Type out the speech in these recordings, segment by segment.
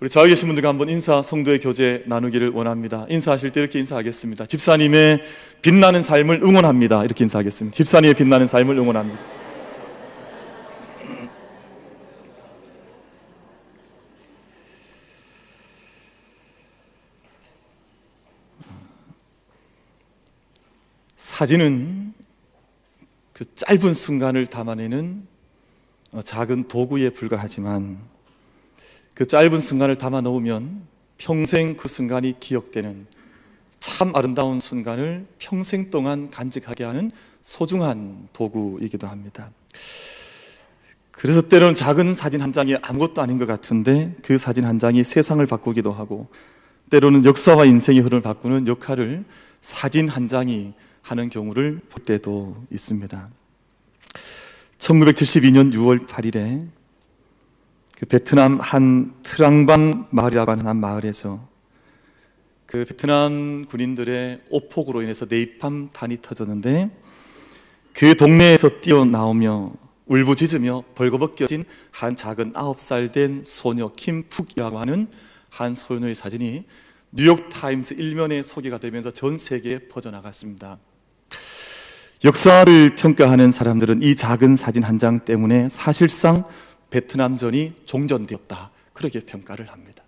우리 좌우에 계신 분들과 한번 인사, 성도의 교제 나누기를 원합니다. 인사하실 때 이렇게 인사하겠습니다. 집사님의 빛나는 삶을 응원합니다. 이렇게 인사하겠습니다. 집사님의 빛나는 삶을 응원합니다. 사진은 그 짧은 순간을 담아내는 작은 도구에 불과하지만 그 짧은 순간을 담아 놓으면 평생 그 순간이 기억되는 참 아름다운 순간을 평생 동안 간직하게 하는 소중한 도구이기도 합니다. 그래서 때로는 작은 사진 한 장이 아무것도 아닌 것 같은데 그 사진 한 장이 세상을 바꾸기도 하고 때로는 역사와 인생의 흐름을 바꾸는 역할을 사진 한 장이 하는 경우를 볼 때도 있습니다. 1972년 6월 8일에 그 베트남 한 트랑방 마을이라고 하는 한 마을에서 그 베트남 군인들의 오폭으로 인해서 네이팜탄이 터졌는데 그 동네에서 뛰어나오며 울부짖으며 벌거벗겨진 한 작은 9살 된 소녀 김푹이라고 하는 한 소녀의 사진이 뉴욕타임스 일면에 소개가 되면서 전 세계에 퍼져나갔습니다. 역사를 평가하는 사람들은 이 작은 사진 한 장 때문에 사실상 베트남전이 종전되었다, 그렇게 평가를 합니다.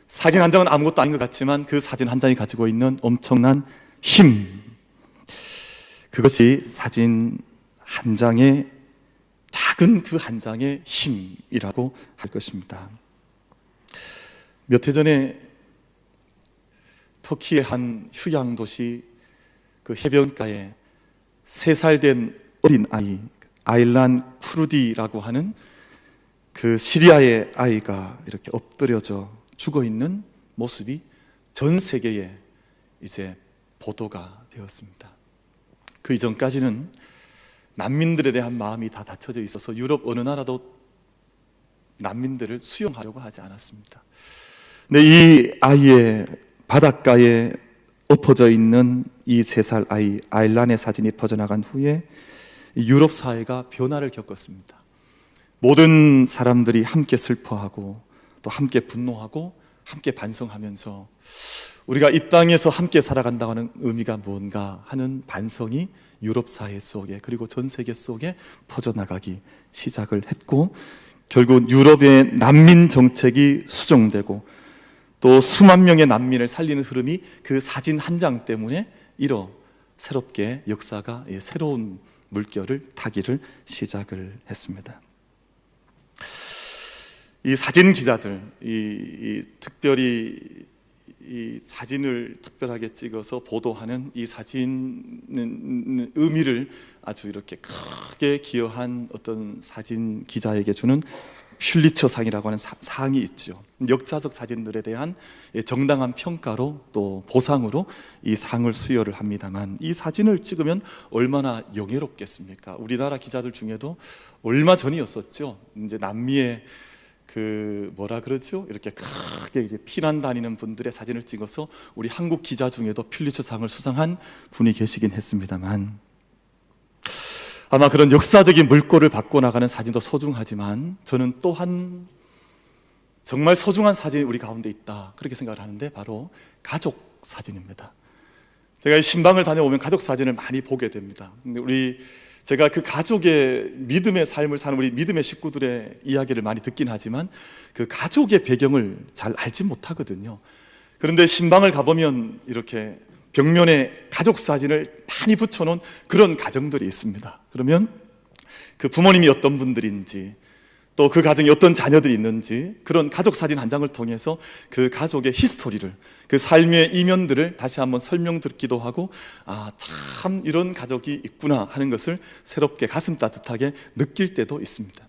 사진 한 장은 아무것도 아닌 것 같지만 그 사진 한 장이 가지고 있는 엄청난 힘, 그것이 사진 한 장의 작은 그 한 장의 힘이라고 할 것입니다. 몇 해 전에 터키의 한 휴양 도시 그 해변가에 3살 된 어린 아이 아일란 쿠르디라고 하는 그 시리아의 아이가 이렇게 엎드려져 죽어 있는 모습이 전 세계에 이제 보도가 되었습니다. 그 이전까지는 난민들에 대한 마음이 다 닫혀져 있어서 유럽 어느 나라도 난민들을 수용하려고 하지 않았습니다. 근데 이 아이의 바닷가에 엎어져 있는 이 3살 아이 아일란의 사진이 퍼져나간 후에 유럽 사회가 변화를 겪었습니다. 모든 사람들이 함께 슬퍼하고 또 함께 분노하고 함께 반성하면서 우리가 이 땅에서 함께 살아간다고 하는 의미가 뭔가 하는 반성이 유럽 사회 속에 그리고 전 세계 속에 퍼져나가기 시작을 했고, 결국 유럽의 난민 정책이 수정되고 또 수만 명의 난민을 살리는 흐름이 그 사진 한 장 때문에 새롭게 역사가 새로운 물결을 타기를 시작을 했습니다. 이 사진 기자들, 특별히 이 사진을 특별하게 찍어서 보도하는 이 사진은 의미를 아주 이렇게 크게 기여한 어떤 사진 기자에게 주는 퓰리처상이라고 하는 상이 있죠. 역사적 사진들에 대한 정당한 평가로 또 보상으로 이 상을 수여를 합니다만, 이 사진을 찍으면 얼마나 영예롭겠습니까? 우리나라 기자들 중에도 얼마 전이었었죠. 이제 남미의 이렇게 크게 피난 다니는 분들의 사진을 찍어서 우리 한국 기자 중에도 퓰리처상을 수상한 분이 계시긴 했습니다만, 아마 그런 역사적인 물꼬를 받고 나가는 사진도 소중하지만 저는 또한 정말 소중한 사진이 우리 가운데 있다, 그렇게 생각을 하는데 바로 가족 사진입니다. 제가 신방을 다녀오면 가족 사진을 많이 보게 됩니다. 근데 제가 그 가족의 믿음의 삶을 사는 우리 믿음의 식구들의 이야기를 많이 듣긴 하지만 그 가족의 배경을 잘 알지 못하거든요. 그런데 신방을 가보면 이렇게 벽면에 가족 사진을 많이 붙여놓은 그런 가정들이 있습니다. 그러면 그 부모님이 어떤 분들인지 또 그 가정에 어떤 자녀들이 있는지 그런 가족 사진 한 장을 통해서 그 가족의 히스토리를, 그 삶의 이면들을 다시 한번 설명 듣기도 하고, 참 이런 가족이 있구나 하는 것을 새롭게 가슴 따뜻하게 느낄 때도 있습니다.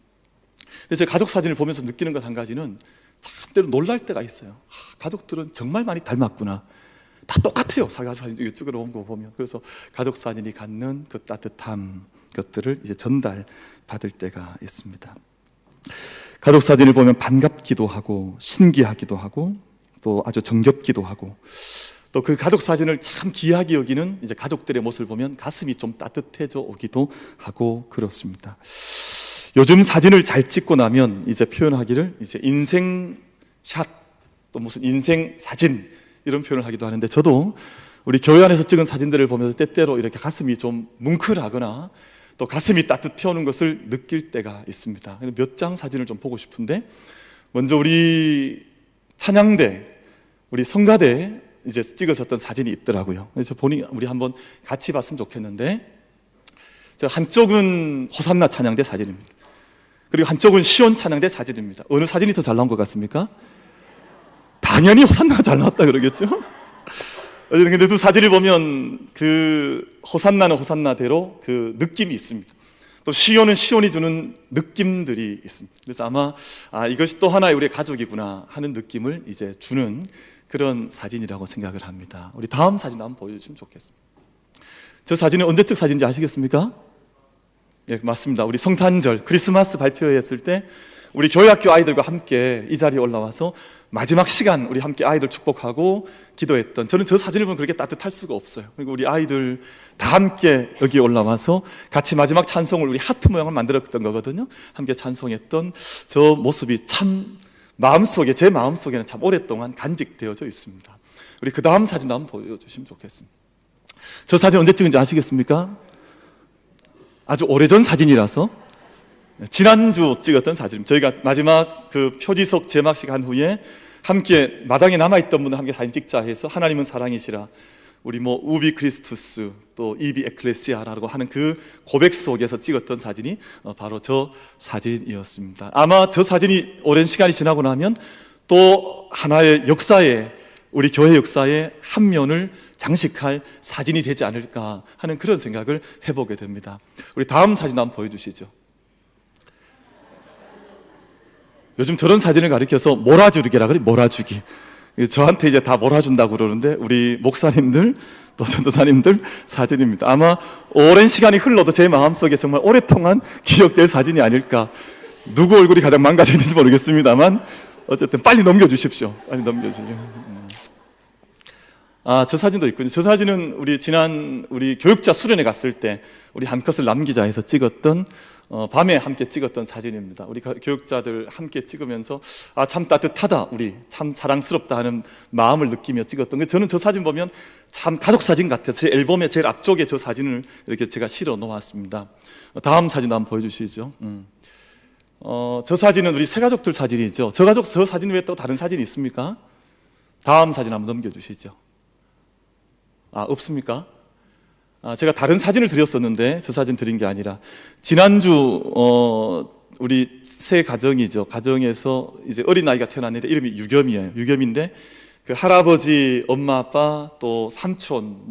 근데 제 가족 사진을 보면서 느끼는 것 한 가지는 참 때로 놀랄 때가 있어요. 가족들은 정말 많이 닮았구나. 다 똑같아요. 가족 사진 찍으러 온 거 보면. 그래서 가족 사진이 갖는 그 따뜻함, 것들을 이제 전달 받을 때가 있습니다. 가족 사진을 보면 반갑기도 하고 신기하기도 하고 또 아주 정겹기도 하고, 또 그 가족 사진을 참 귀하게 여기는 이제 가족들의 모습을 보면 가슴이 좀 따뜻해져 오기도 하고 그렇습니다. 요즘 사진을 잘 찍고 나면 이제 표현하기를 이제 인생샷 또 무슨 인생 사진 이런 표현을 하기도 하는데, 저도 우리 교회 안에서 찍은 사진들을 보면서 때때로 이렇게 가슴이 좀 뭉클하거나 또 가슴이 따뜻해오는 것을 느낄 때가 있습니다. 몇 장 사진을 좀 보고 싶은데, 먼저 우리 찬양대, 우리 성가대 이제 찍으셨던 사진이 있더라고요. 그래서 보니 우리 한번 같이 봤으면 좋겠는데, 저 한쪽은 호산나 찬양대 사진입니다. 그리고 한쪽은 시온 찬양대 사진입니다. 어느 사진이 더 잘 나온 것 같습니까? 당연히 호산나가 잘 나왔다 그러겠죠? 근데 두 사진을 보면 그 호산나는 호산나대로 그 느낌이 있습니다. 또 시온은 시온이 주는 느낌들이 있습니다. 그래서 아마 이것이 또 하나의 우리의 가족이구나 하는 느낌을 이제 주는 그런 사진이라고 생각을 합니다. 우리 다음 사진 한번 보여주시면 좋겠습니다. 저 사진은 언제 찍 사진인지 아시겠습니까? 네, 맞습니다. 우리 성탄절 크리스마스 발표회했을 때 우리 교회학교 아이들과 함께 이 자리에 올라와서 마지막 시간 우리 함께 아이들 축복하고 기도했던, 저는 저 사진을 보면 그렇게 따뜻할 수가 없어요. 그리고 우리 아이들 다 함께 여기 올라와서 같이 마지막 찬송을, 우리 하트 모양을 만들었던 거거든요. 함께 찬송했던 저 모습이 참 마음속에, 제 마음속에는 참 오랫동안 간직되어져 있습니다. 우리 그 다음 사진 한번 보여주시면 좋겠습니다. 저 사진 언제 찍은지 아시겠습니까? 아주 오래전 사진이라서 지난주 찍었던 사진, 저희가 마지막 그 표지석 제막식 한 후에 함께 마당에 남아있던 분들 함께 사진 찍자 해서 하나님은 사랑이시라, 우리 뭐 우비 크리스투스 또 이비 에클레시아라고 하는 그 고백 속에서 찍었던 사진이 바로 저 사진이었습니다. 아마 저 사진이 오랜 시간이 지나고 나면 또 하나의 역사에, 우리 교회 역사의 한 면을 장식할 사진이 되지 않을까 하는 그런 생각을 해보게 됩니다. 우리 다음 사진 한번 보여주시죠. 요즘 저런 사진을 가리켜서 몰아주기라 그래, 몰아주기. 저한테 이제 다 몰아준다고 그러는데, 우리 목사님들 또 전도사님들 사진입니다. 아마 오랜 시간이 흘러도 제 마음속에 정말 오랫동안 기억될 사진이 아닐까. 누구 얼굴이 가장 망가졌는지 모르겠습니다만 어쨌든 빨리 넘겨주십시오. 빨리 넘겨주십시오. 저 사진도 있군요. 저 사진은 우리 교육자 수련회 갔을 때 우리 한 컷을 남기자 해서 찍었던, 밤에 함께 찍었던 사진입니다. 우리 교육자들 함께 찍으면서 참 따뜻하다, 우리 참 사랑스럽다 하는 마음을 느끼며 찍었던 게, 저는 저 사진 보면 참 가족 사진 같아요. 제 앨범에 제일 앞쪽에 저 사진을 이렇게 제가 실어 놓았습니다. 다음 사진 한번 보여주시죠. 저 사진은 우리 새 가족들 사진이죠. 저 사진 외에 또 다른 사진이 있습니까? 다음 사진 한번 넘겨주시죠. 없습니까? 제가 다른 사진을 드렸었는데 저 사진 드린 게 아니라, 지난주 우리 새 가정이죠. 가정에서 이제 어린아이가 태어났는데 이름이 유겸이에요. 유겸인데 그 할아버지, 엄마, 아빠, 또 삼촌,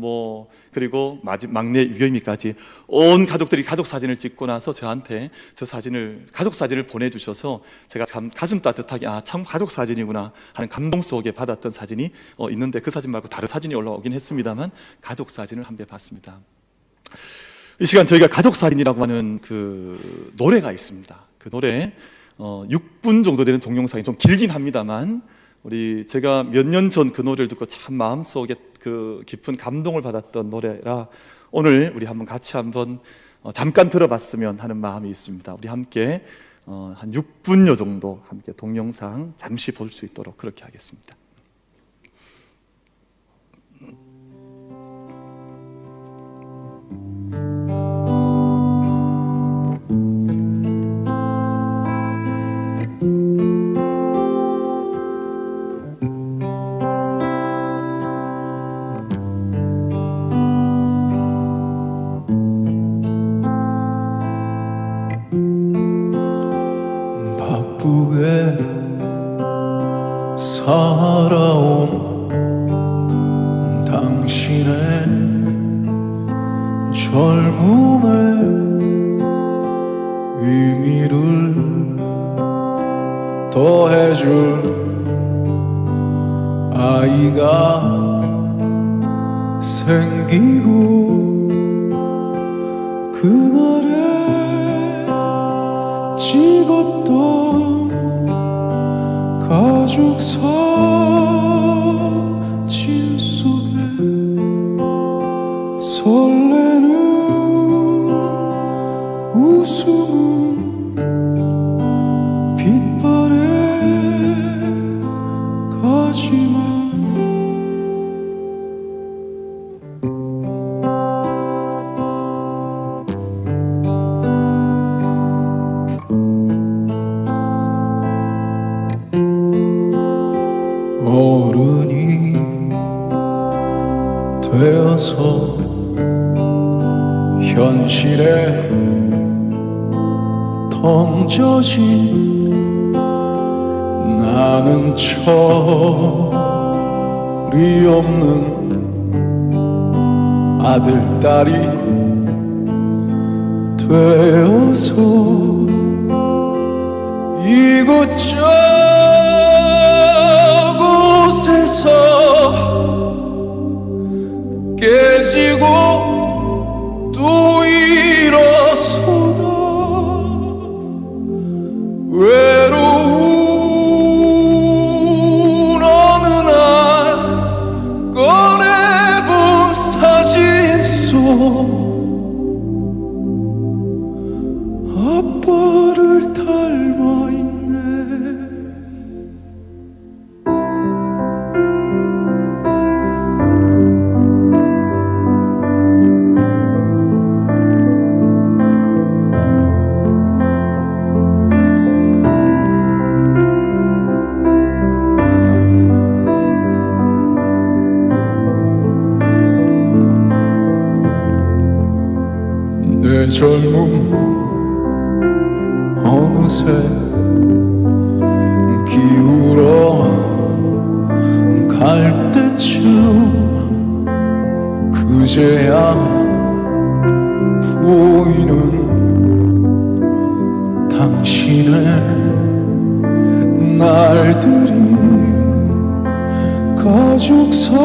그리고 막내 유겸이까지 온 가족들이 가족 사진을 찍고 나서 저한테 저 사진을, 가족 사진을 보내주셔서 제가 참 가슴 따뜻하게 참 가족 사진이구나 하는 감동 속에 받았던 사진이 있는데, 그 사진 말고 다른 사진이 올라오긴 했습니다만 가족 사진을 한 배 봤습니다. 이 시간 저희가 가족 사진이라고 하는 그 노래가 있습니다. 그 노래 6분 정도 되는 동영상이 좀 길긴 합니다만, 제가 몇 년 전 그 노래를 듣고 참 마음속에 그 깊은 감동을 받았던 노래라 오늘 우리 한번 같이 한번 잠깐 들어봤으면 하는 마음이 있습니다. 우리 함께 한 6분여 정도 함께 동영상 잠시 볼 수 있도록 그렇게 하겠습니다. 살아온 당신의 젊음의 의미를 더해줄 아이가 생기고, 그날에 찍었던 가족 사진 속에 설레는 웃음은 빛바래 가지 하지만 어른이 되어서 현실에 던져진 나는 철이 없는 아들, 딸이 되어서 이곳저곳에서 깨지고 또 일어서다 외로운 어느 날 꺼내본 사진 속 아빠를 닮아 있네. 내 젊음 어느새 기울어 갈 때쯤 그제야 보이는 당신의 날들이 가족 사진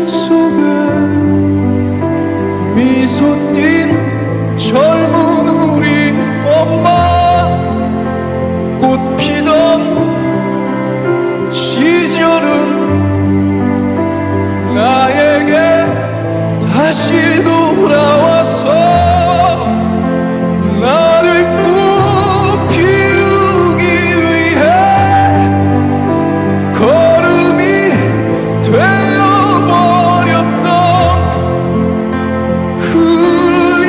속에 미소 띤 젊은 우리 엄마 꽃 피던 시절은 나에게 다시 돌아와서 나를 꽃 피우기 위해 걸음이 되어버렸던 흘린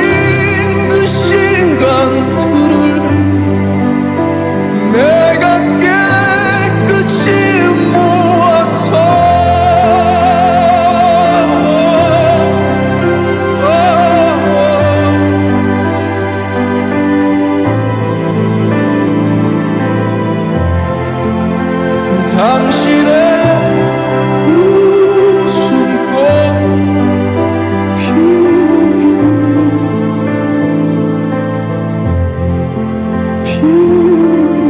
그 시간들을 내가 깨끗이 모아서 당신의 웃음꽃 피우기 피우기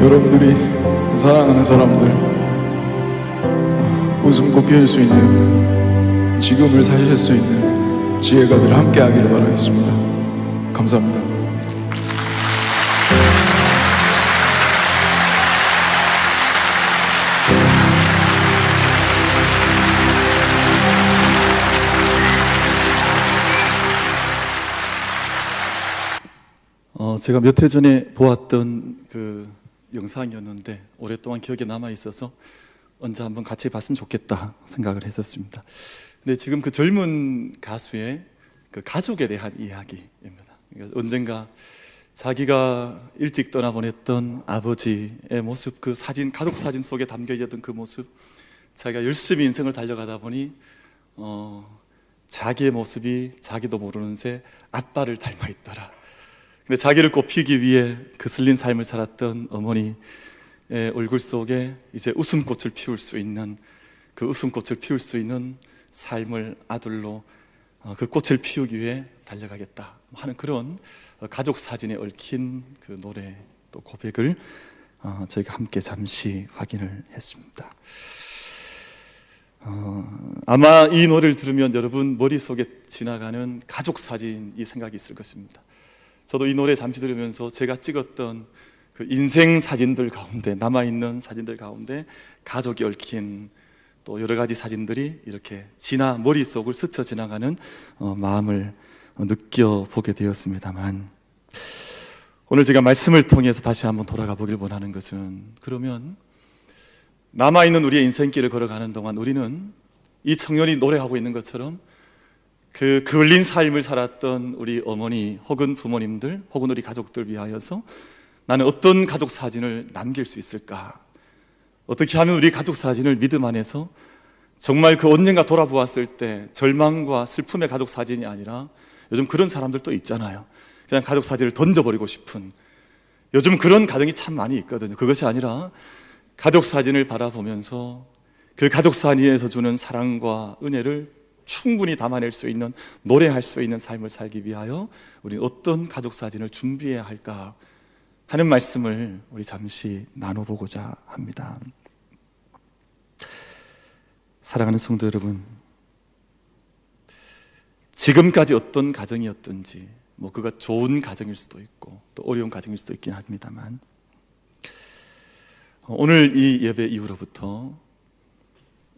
여러분들이 사랑하는 사람들 웃음꽃 피울 수 있는 지금을 사실 수 있는 지혜가 늘 함께 하기를 바라겠습니다. 감사합니다. 제가 몇 해 전에 보았던 그 영상이었는데 오랫동안 기억에 남아 있어서 언제 한번 같이 봤으면 좋겠다 생각을 했었습니다. 근데 지금 그 젊은 가수의 그 가족에 대한 이야기입니다. 그러니까 언젠가 자기가 일찍 떠나보냈던 아버지의 모습, 그 사진, 가족 사진 속에 담겨 있던 그 모습, 자기가 열심히 인생을 달려가다 보니 자기의 모습이 자기도 모르는 새 아빠를 닮아 있더라. 근데 자기를 꼽히기 위해 거슬린 삶을 살았던 어머니의 얼굴 속에 이제 웃음꽃을 피울 수 있는, 그 웃음꽃을 피울 수 있는 삶을 아들로 그 꽃을 피우기 위해 달려가겠다 하는 그런 가족 사진에 얽힌 그 노래 또 고백을 저희가 함께 잠시 확인을 했습니다. 아마 이 노래를 들으면 여러분 머릿속에 지나가는 가족 사진이 생각이 있을 것입니다. 저도 이 노래 잠시 들으면서 제가 찍었던 그 인생 사진들 가운데, 남아있는 사진들 가운데 가족이 얽힌 또 여러 가지 사진들이 이렇게 머릿속을 스쳐 지나가는 마음을 느껴보게 되었습니다만, 오늘 제가 말씀을 통해서 다시 한번 돌아가 보길 원하는 것은, 그러면 남아있는 우리의 인생길을 걸어가는 동안 우리는 이 청년이 노래하고 있는 것처럼 그 걸린 삶을 살았던 우리 어머니 혹은 부모님들 혹은 우리 가족들 위하여서 나는 어떤 가족 사진을 남길 수 있을까? 어떻게 하면 우리 가족 사진을 믿음 안에서 정말 그 언젠가 돌아보았을 때 절망과 슬픔의 가족 사진이 아니라, 요즘 그런 사람들도 있잖아요. 그냥 가족 사진을 던져버리고 싶은, 요즘 그런 가정이 참 많이 있거든요. 그것이 아니라 가족 사진을 바라보면서 그 가족 사진에서 주는 사랑과 은혜를 충분히 담아낼 수 있는, 노래할 수 있는 삶을 살기 위하여 우리는 어떤 가족 사진을 준비해야 할까 하는 말씀을 우리 잠시 나눠보고자 합니다. 사랑하는 성도 여러분, 지금까지 어떤 가정이었든지, 그가 좋은 가정일 수도 있고 또 어려운 가정일 수도 있긴 합니다만, 오늘 이 예배 이후로부터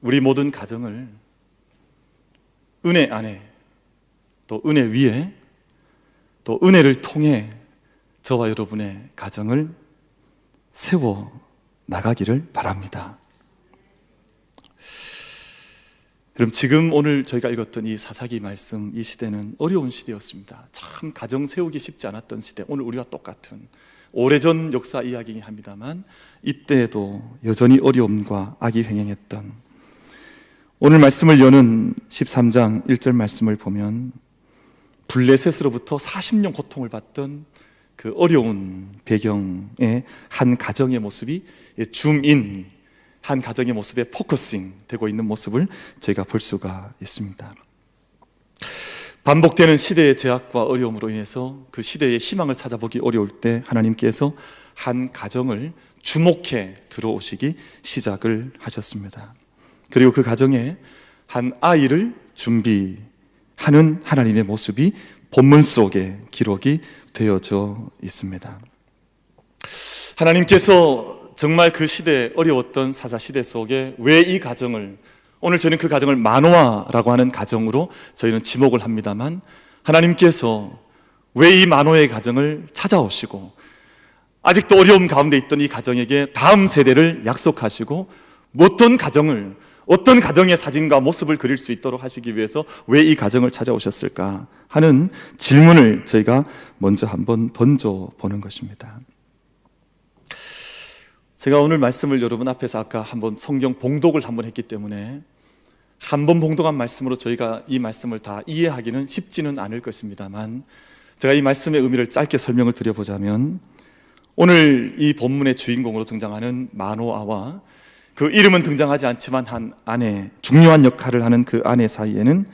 우리 모든 가정을 은혜 안에, 또 은혜 위에, 또 은혜를 통해 저와 여러분의 가정을 세워 나가기를 바랍니다. 그럼 지금 오늘 저희가 읽었던 이 사사기 말씀, 이 시대는 어려운 시대였습니다. 참 가정 세우기 쉽지 않았던 시대, 오늘 우리와 똑같은 오래전 역사 이야기이긴 합니다만, 이때에도 여전히 어려움과 악이 횡행했던, 오늘 말씀을 여는 13장 1절 말씀을 보면 블레셋으로부터 40년 고통을 받던 그 어려운 배경의 한 가정의 모습이 줌인, 한 가정의 모습에 포커싱 되고 있는 모습을 저희가 볼 수가 있습니다. 반복되는 시대의 제약과 어려움으로 인해서 그 시대의 희망을 찾아보기 어려울 때 하나님께서 한 가정을 주목해 들어오시기 시작을 하셨습니다. 그리고 그 가정에 한 아이를 준비하는 하나님의 모습이 본문 속에 기록이 되어져 있습니다. 하나님께서 정말 그 시대에 어려웠던 사사시대 속에 왜 이 가정을, 오늘 저는 그 가정을 마노아라고 하는 가정으로 저희는 지목을 합니다만, 하나님께서 왜 이 마노아의 가정을 찾아오시고 아직도 어려움 가운데 있던 이 가정에게 다음 세대를 약속하시고 어떤 가정의 사진과 모습을 그릴 수 있도록 하시기 위해서 왜 이 가정을 찾아오셨을까 하는 질문을 저희가 먼저 한번 던져보는 것입니다. 제가 오늘 말씀을 여러분 앞에서 아까 한번 성경 봉독을 한번 했기 때문에 한 번 봉독한 말씀으로 저희가 이 말씀을 다 이해하기는 쉽지는 않을 것입니다만, 제가 이 말씀의 의미를 짧게 설명을 드려보자면, 오늘 이 본문의 주인공으로 등장하는 마노아와 그 이름은 등장하지 않지만 한 아내, 중요한 역할을 하는 그 아내 사이에는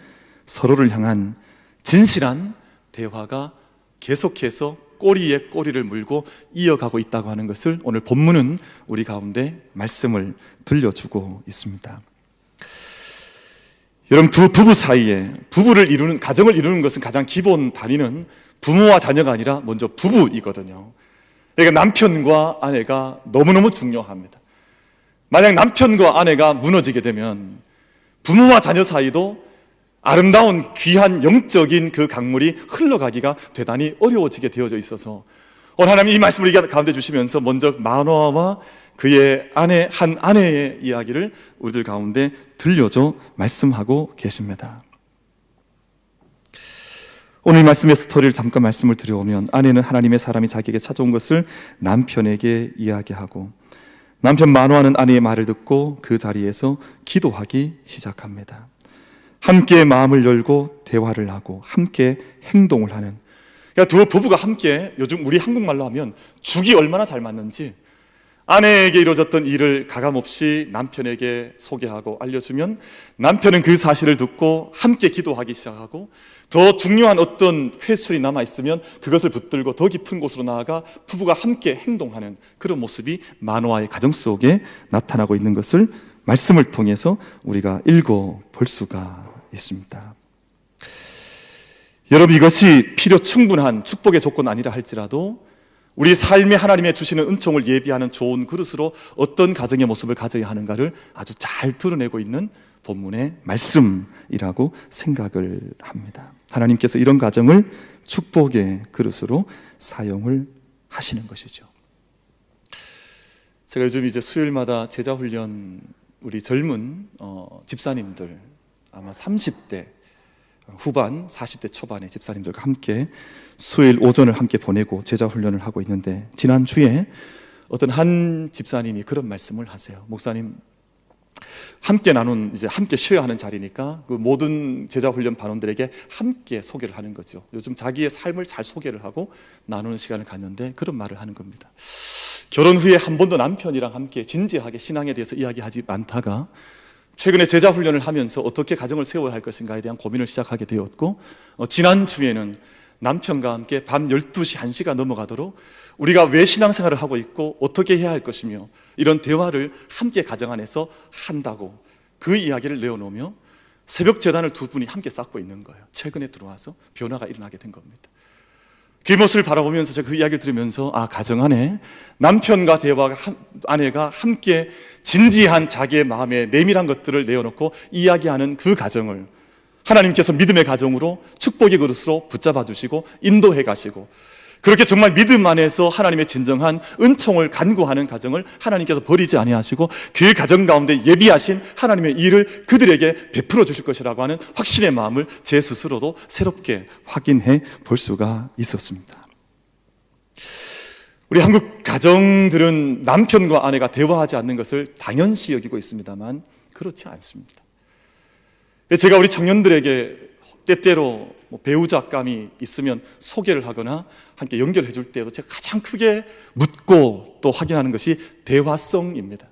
서로를 향한 진실한 대화가 계속해서 꼬리에 꼬리를 물고 이어가고 있다고 하는 것을 오늘 본문은 우리 가운데 말씀을 들려주고 있습니다. 여러분, 두 부부 사이에 부부를 이루는, 가정을 이루는 것은 가장 기본 단위는 부모와 자녀가 아니라 먼저 부부이거든요. 그러니까 남편과 아내가 너무너무 중요합니다. 만약 남편과 아내가 무너지게 되면 부모와 자녀 사이도 아름다운 귀한 영적인 그 강물이 흘러가기가 대단히 어려워지게 되어져 있어서 오늘 하나님 이 말씀을 가운데 주시면서 먼저 마노아와 그의 아내, 한 아내의 이야기를 우리들 가운데 들려줘 말씀하고 계십니다. 오늘 말씀의 스토리를 잠깐 말씀을 드려오면, 아내는 하나님의 사람이 자기에게 찾아온 것을 남편에게 이야기하고, 남편 마노아는 아내의 말을 듣고 그 자리에서 기도하기 시작합니다. 함께 마음을 열고 대화를 하고 함께 행동을 하는, 그러니까 두 부부가 함께, 요즘 우리 한국말로 하면 죽이 얼마나 잘 맞는지, 아내에게 이루어졌던 일을 가감없이 남편에게 소개하고 알려주면 남편은 그 사실을 듣고 함께 기도하기 시작하고, 더 중요한 어떤 쾌술이 남아있으면 그것을 붙들고 더 깊은 곳으로 나아가 부부가 함께 행동하는 그런 모습이 마노아의 가정 속에 나타나고 있는 것을 말씀을 통해서 우리가 읽어볼 수가 있습니다. 여러분, 이것이 필요 충분한 축복의 조건 아니라 할지라도 우리 삶에 하나님의 주시는 은총을 예비하는 좋은 그릇으로 어떤 가정의 모습을 가져야 하는가를 아주 잘 드러내고 있는 본문의 말씀이라고 생각을 합니다. 하나님께서 이런 가정을 축복의 그릇으로 사용을 하시는 것이죠. 제가 요즘 이제 수요일마다 제자훈련, 우리 젊은 집사님들, 아마 30대 후반, 40대 초반의 집사님들과 함께 수요일 오전을 함께 보내고 제자훈련을 하고 있는데, 지난주에 어떤 한 집사님이 그런 말씀을 하세요. 목사님, 함께 나눈, 이제 함께 쉬어야 하는 자리니까 그 모든 제자훈련 반원들에게 함께 소개를 하는 거죠. 요즘 자기의 삶을 잘 소개를 하고 나누는 시간을 갖는데 그런 말을 하는 겁니다. 결혼 후에 한 번도 남편이랑 함께 진지하게 신앙에 대해서 이야기하지 않다가 최근에 제자훈련을 하면서 어떻게 가정을 세워야 할 것인가에 대한 고민을 시작하게 되었고, 지난주에는 남편과 함께 밤 12시, 1시가 넘어가도록 우리가 왜 신앙생활을 하고 있고 어떻게 해야 할 것이며 이런 대화를 함께 가정 안에서 한다고 그 이야기를 내어놓으며 새벽 제단을 두 분이 함께 쌓고 있는 거예요. 최근에 들어와서 변화가 일어나게 된 겁니다. 그 모습을 바라보면서 제가 그 이야기를 들으면서, 가정 안에 남편과 아내가 함께 진지한 자기의 마음에 내밀한 것들을 내어놓고 이야기하는 그 가정을 하나님께서 믿음의 가정으로 축복의 그릇으로 붙잡아 주시고 인도해 가시고, 그렇게 정말 믿음 안에서 하나님의 진정한 은총을 간구하는 가정을 하나님께서 버리지 아니하시고 그 가정 가운데 예비하신 하나님의 일을 그들에게 베풀어 주실 것이라고 하는 확신의 마음을 제 스스로도 새롭게 확인해 볼 수가 있었습니다. 우리 한국 가정들은 남편과 아내가 대화하지 않는 것을 당연시 여기고 있습니다만 그렇지 않습니다. 제가 우리 청년들에게 때때로 배우자감이 있으면 소개를 하거나 함께 연결해 줄 때도 제가 가장 크게 묻고 또 확인하는 것이 대화성입니다.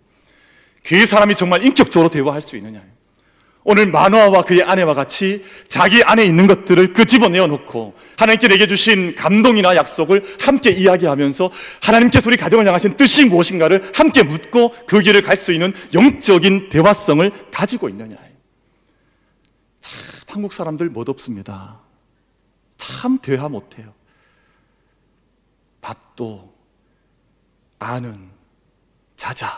그 사람이 정말 인격적으로 대화할 수 있느냐. 오늘 마노아와 그의 아내와 같이 자기 안에 있는 것들을 끄집어내어 놓고 하나님께 내게 주신 감동이나 약속을 함께 이야기하면서 하나님께서 우리 가정을 향하신 뜻이 무엇인가를 함께 묻고 그 길을 갈 수 있는 영적인 대화성을 가지고 있느냐. 참 한국 사람들 멋없습니다. 참 대화 못해요. 밥도 아는 자자.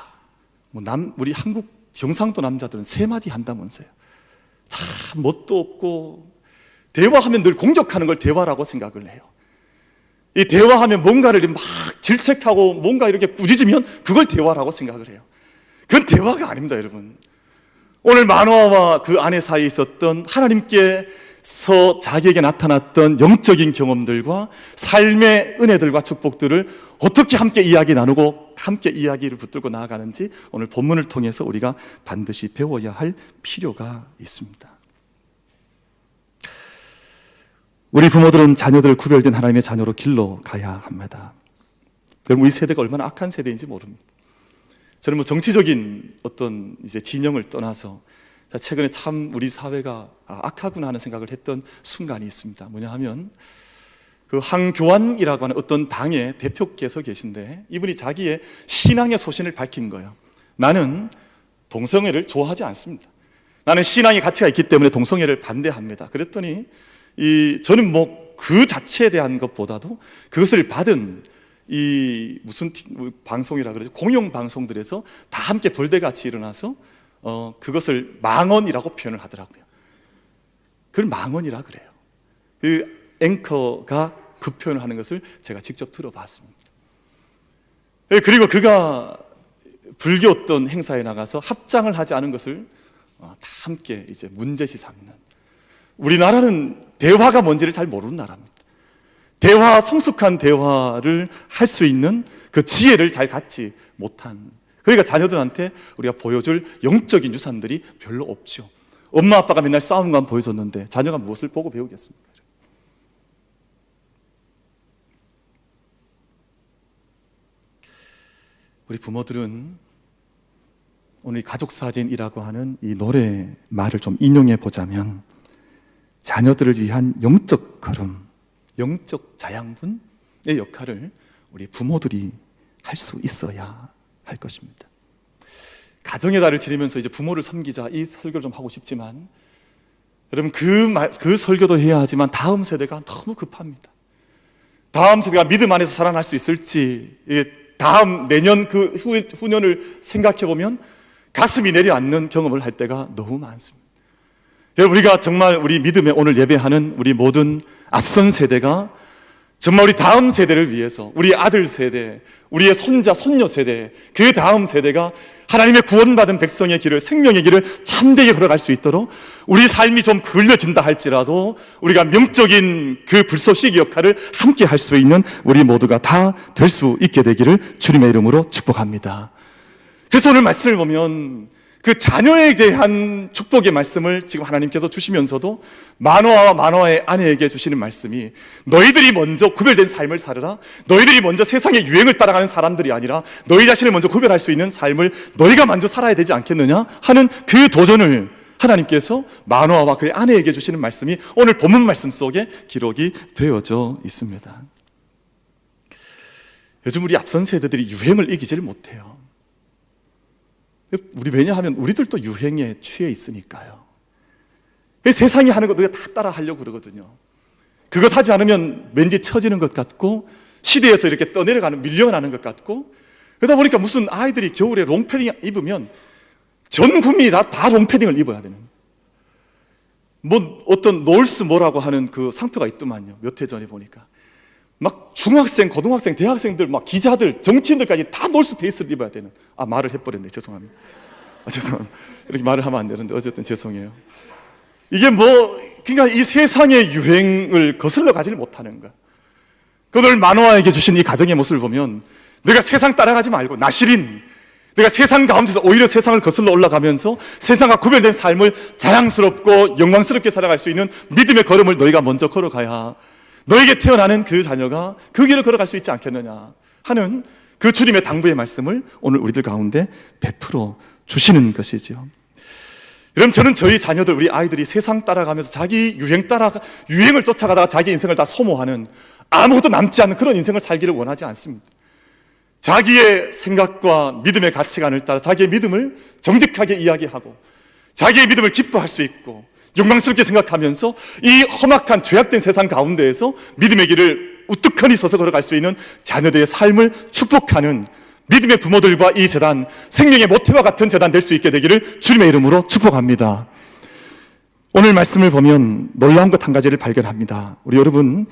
우리 한국 경상도 남자들은 3마디 한다면서요. 참 멋도 없고 대화하면 늘 공격하는 걸 대화라고 생각을 해요. 이 대화하면 뭔가를 막 질책하고 뭔가 이렇게 꾸짖으면 그걸 대화라고 생각을 해요. 그건 대화가 아닙니다, 여러분. 오늘 마노아와 그 아내 사이에 있었던 하나님께서 자기에게 나타났던 영적인 경험들과 삶의 은혜들과 축복들을 어떻게 함께 이야기 나누고 함께 이야기를 붙들고 나아가는지 오늘 본문을 통해서 우리가 반드시 배워야 할 필요가 있습니다. 우리 부모들은 자녀들을 구별된 하나님의 자녀로 길러가야 합니다. 여러분, 우리 세대가 얼마나 악한 세대인지 모릅니다. 저는 정치적인 어떤 이제 진영을 떠나서 최근에 참 우리 사회가 악하구나 하는 생각을 했던 순간이 있습니다. 뭐냐 하면 그 황교안이라고 하는 어떤 당의 대표께서 계신데 이분이 자기의 신앙의 소신을 밝힌 거예요. 나는 동성애를 좋아하지 않습니다. 나는 신앙의 가치가 있기 때문에 동성애를 반대합니다. 그랬더니 저는 뭐 그 자체에 대한 것보다도 그것을 받은 이 무슨 방송이라 그러죠? 공영 방송들에서 다 함께 벌떼같이 일어나서 그것을 망언이라고 표현을 하더라고요. 그걸 망언이라 그래요. 그 앵커가 그 표현을 하는 것을 제가 직접 들어봤습니다. 그리고 그가 불교 어떤 행사에 나가서 합장을 하지 않은 것을 다 함께 이제 문제시 삼는. 우리나라는 대화가 뭔지를 잘 모르는 나라입니다. 성숙한 대화를 할 수 있는 그 지혜를 잘 갖지 못한. 그러니까 자녀들한테 우리가 보여줄 영적인 유산들이 별로 없죠. 엄마 아빠가 맨날 싸우는 것만 보여줬는데 자녀가 무엇을 보고 배우겠습니까? 우리 부모들은 오늘 가족사진이라고 하는 이 노래 말을 좀 인용해 보자면 자녀들을 위한 영적 걸음, 영적 자양분의 역할을 우리 부모들이 할 수 있어야 할 것입니다. 가정의 달을 지내면서 이제 부모를 섬기자 이 설교를 좀 하고 싶지만 여러분 그 설교도 해야 하지만 다음 세대가 너무 급합니다. 다음 세대가 믿음 안에서 살아날 수 있을지 다음 내년 그 후년을 생각해 보면 가슴이 내려앉는 경험을 할 때가 너무 많습니다. 우리가 정말 우리 믿음에 오늘 예배하는 우리 모든 앞선 세대가 정말 우리 다음 세대를 위해서 우리 아들 세대, 우리의 손자, 손녀 세대, 그 다음 세대가 하나님의 구원받은 백성의 길을, 생명의 길을 참되게 걸어갈 수 있도록 우리 삶이 좀 걸려진다 할지라도 우리가 명적인 그 불쏘시기 역할을 함께 할 수 있는 우리 모두가 다 될 수 있게 되기를 주님의 이름으로 축복합니다. 그래서 오늘 말씀을 보면 그 자녀에 대한 축복의 말씀을 지금 하나님께서 주시면서도 마노아와 마노아의 아내에게 주시는 말씀이 너희들이 먼저 구별된 삶을 살아라. 너희들이 먼저 세상의 유행을 따라가는 사람들이 아니라 너희 자신을 먼저 구별할 수 있는 삶을 너희가 먼저 살아야 되지 않겠느냐 하는 그 도전을 하나님께서 마노아와 그의 아내에게 주시는 말씀이 오늘 본문 말씀 속에 기록이 되어져 있습니다. 요즘 우리 앞선 세대들이 유행을 이기지를 못해요. 왜냐하면 우리들도 유행에 취해 있으니까요. 세상이 하는 것 우리가 다 따라 하려고 그러거든요. 그것 하지 않으면 왠지 처지는 것 같고 시대에서 이렇게 떠내려가는, 밀려나는 것 같고 그러다 보니까 무슨 아이들이 겨울에 롱패딩 입으면 전 국민이 다 롱패딩을 입어야 되는, 뭐 어떤 놀스 뭐라고 하는 그 상표가 있더만요. 몇 해 전에 보니까 막 중학생, 고등학생, 대학생들, 막 기자들, 정치인들까지 다 놀스 베이스를 입어야 되는. 말을 해버렸네. 죄송합니다. 죄송합니다. 이렇게 말을 하면 안 되는데 어쨌든 죄송해요. 이게 그러니까 이 세상의 유행을 거슬러 가지를 못하는 거야. 그걸 마노아에게 주신 이 가정의 모습을 보면 내가 세상 따라가지 말고 나시린, 내가 세상 가운데서 오히려 세상을 거슬러 올라가면서 세상과 구별된 삶을 자랑스럽고 영광스럽게 살아갈 수 있는 믿음의 걸음을 너희가 먼저 걸어가야 너에게 태어나는 그 자녀가 그 길을 걸어갈 수 있지 않겠느냐 하는 그 주님의 당부의 말씀을 오늘 우리들 가운데 베풀어 주시는 것이죠. 여러분, 저는 저희 자녀들, 우리 아이들이 세상 따라가면서 자기 유행을 쫓아가다가 자기 인생을 다 소모하는, 아무것도 남지 않는 그런 인생을 살기를 원하지 않습니다. 자기의 생각과 믿음의 가치관을 따라 자기의 믿음을 정직하게 이야기하고 자기의 믿음을 기뻐할 수 있고 영광스럽게 생각하면서 이 험악한 죄악된 세상 가운데에서 믿음의 길을 우뚝하니 서서 걸어갈 수 있는 자녀들의 삶을 축복하는 믿음의 부모들과 이 재단, 생명의 모태와 같은 재단 될 수 있게 되기를 주님의 이름으로 축복합니다. 오늘 말씀을 보면 놀라운 것 한 가지를 발견합니다. 우리 여러분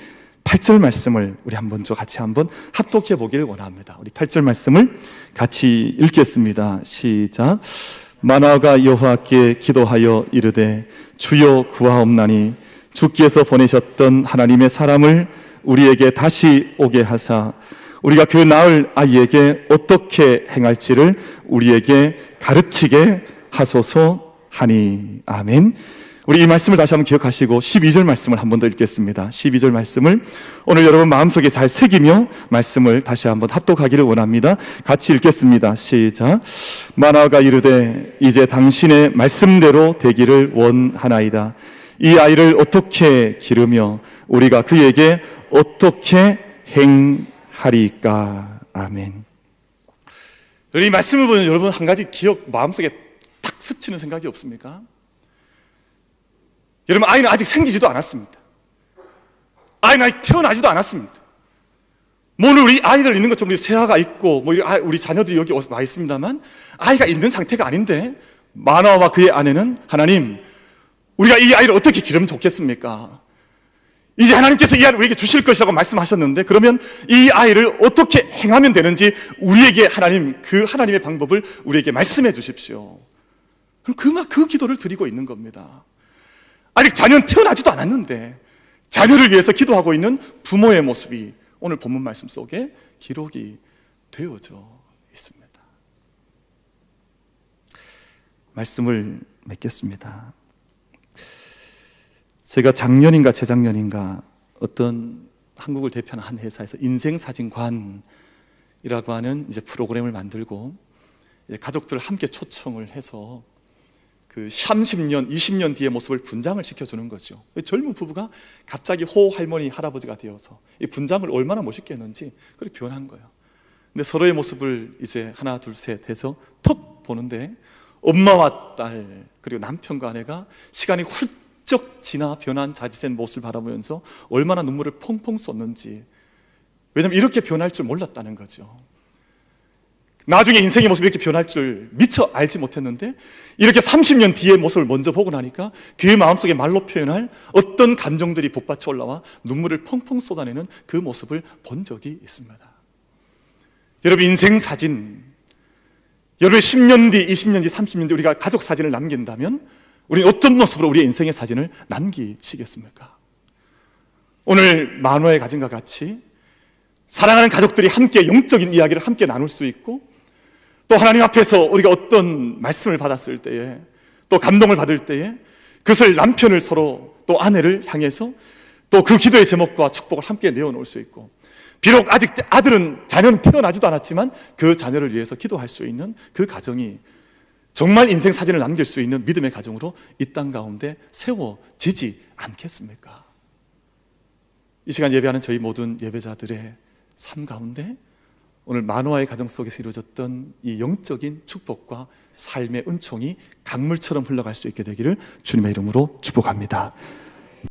8절 말씀을 우리 같이 한번 합독해 보기를 원합니다. 우리 8절 말씀을 같이 읽겠습니다. 시작. 마노아가 여호와께 기도하여 이르되 주여 구하옵나니 주께서 보내셨던 하나님의 사람을 우리에게 다시 오게 하사 우리가 그 낳을 아이에게 어떻게 행할지를 우리에게 가르치게 하소서 하니. 아멘. 우리 이 말씀을 다시 한번 기억하시고 12절 말씀을 한 번 더 읽겠습니다. 12절 말씀을 오늘 여러분 마음속에 잘 새기며 말씀을 다시 한번 합독하기를 원합니다. 같이 읽겠습니다. 시작. 마노아가 이르되 이제 당신의 말씀대로 되기를 원하나이다. 이 아이를 어떻게 기르며 우리가 그에게 어떻게 행하리까. 아멘. 이 말씀을 보면 여러분 한 가지 기억 마음속에 탁 스치는 생각이 없습니까? 여러분, 아이는 아직 생기지도 않았습니다. 아이는 아직 태어나지도 않았습니다. 오늘 우리 아이들 있는 것처럼 우리 세아가 있고 우리 자녀들이 여기 와 있습니다만 아이가 있는 상태가 아닌데 마노아와 그의 아내는 하나님, 우리가 이 아이를 어떻게 기르면 좋겠습니까? 이제 하나님께서 이 아이를 우리에게 주실 것이라고 말씀하셨는데 그러면 이 아이를 어떻게 행하면 되는지 우리에게 하나님, 그 하나님의 방법을 우리에게 말씀해 주십시오. 그럼 그 기도를 드리고 있는 겁니다. 아직 자녀는 태어나지도 않았는데 자녀를 위해서 기도하고 있는 부모의 모습이 오늘 본문 말씀 속에 기록이 되어져 있습니다. 말씀을 맺겠습니다. 제가 작년인가 재작년인가 어떤 한국을 대표하는 한 회사에서 인생사진관이라고 하는 이제 프로그램을 만들고 가족들을 함께 초청을 해서 그 30년, 20년 뒤의 모습을 분장을 시켜주는 거죠. 젊은 부부가 갑자기 호 할머니, 할아버지가 되어서 이 분장을 얼마나 멋있게 했는지 그렇게 변한 거예요. 근데 서로의 모습을 이제 하나, 둘, 셋 해서 턱 보는데 엄마와 딸 그리고 남편과 아내가 시간이 훌쩍 지나 변한 자지된 모습을 바라보면서 얼마나 눈물을 펑펑 쏟는지, 왜냐하면 이렇게 변할 줄 몰랐다는 거죠. 나중에 인생의 모습이 이렇게 변할 줄 미처 알지 못했는데 이렇게 30년 뒤의 모습을 먼저 보고 나니까 그의 마음속에 말로 표현할 어떤 감정들이 북받쳐 올라와 눈물을 펑펑 쏟아내는 그 모습을 본 적이 있습니다. 여러분, 인생 사진, 여러분의 10년 뒤, 20년 뒤, 30년 뒤 우리가 가족 사진을 남긴다면 우리는 어떤 모습으로 우리의 인생의 사진을 남기시겠습니까? 오늘 마노아의 가정과 같이 사랑하는 가족들이 함께 영적인 이야기를 함께 나눌 수 있고, 또 하나님 앞에서 우리가 어떤 말씀을 받았을 때에, 또 감동을 받을 때에 그것을 남편을 서로, 또 아내를 향해서 또 그 기도의 제목과 축복을 함께 내어놓을 수 있고, 비록 아직 자녀는 태어나지도 않았지만 그 자녀를 위해서 기도할 수 있는 그 가정이 정말 인생 사진을 남길 수 있는 믿음의 가정으로 이 땅 가운데 세워지지 않겠습니까? 이 시간 예배하는 저희 모든 예배자들의 삶 가운데 오늘 마노아의 가정 속에서 이루어졌던 이 영적인 축복과 삶의 은총이 강물처럼 흘러갈 수 있게 되기를 주님의 이름으로 축복합니다.